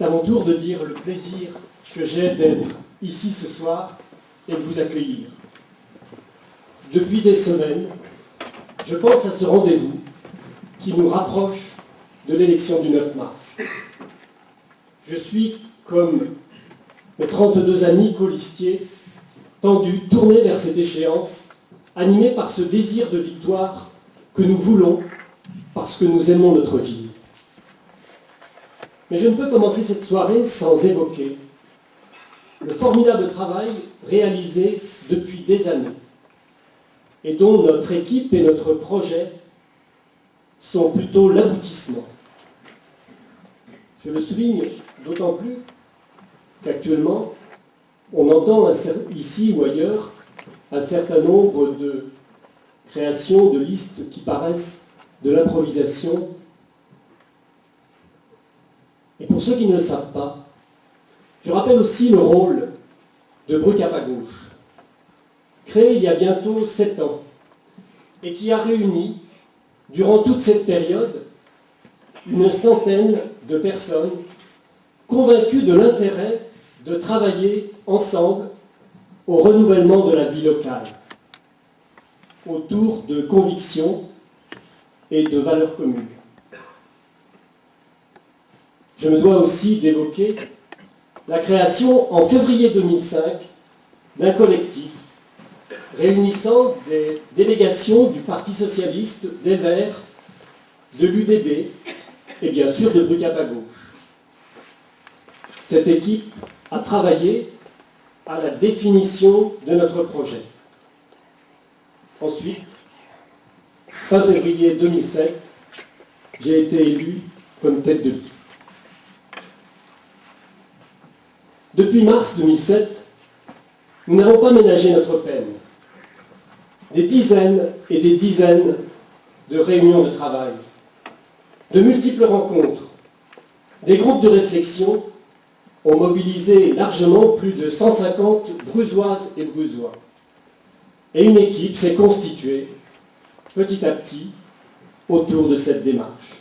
C'est à mon tour de dire le plaisir que j'ai d'être ici ce soir et de vous accueillir. Depuis des semaines, je pense à ce rendez-vous qui nous rapproche de l'élection du 9 mars. Je suis, comme mes 32 amis colistiers, tendus, tournés vers cette échéance, animés par ce désir de victoire que nous voulons parce que nous aimons notre ville. Mais je ne peux commencer cette soirée sans évoquer le formidable travail réalisé depuis des années et dont notre équipe et notre projet sont plutôt l'aboutissement. Je le souligne d'autant plus qu'actuellement, on entend ici ou ailleurs un certain nombre de créations de listes qui paraissent de l'improvisation. Et pour ceux qui ne le savent pas, je rappelle aussi le rôle de Brucap à gauche, créé il y a bientôt 7 ans, et qui a réuni, durant toute cette période, une centaine de personnes convaincues de l'intérêt de travailler ensemble au renouvellement de la vie locale, autour de convictions et de valeurs communes. Je me dois aussi d'évoquer la création en février 2005 d'un collectif réunissant des délégations du Parti socialiste, des Verts, de l'UDB et bien sûr de Brucap à gauche. Cette équipe a travaillé à la définition de notre projet. Ensuite, fin février 2007, j'ai été élu comme tête de liste. Depuis mars 2007, nous n'avons pas ménagé notre peine. Des dizaines et des dizaines de réunions de travail, de multiples rencontres, des groupes de réflexion ont mobilisé largement plus de 150 Brusoises et Brusois. Et une équipe s'est constituée, petit à petit, autour de cette démarche.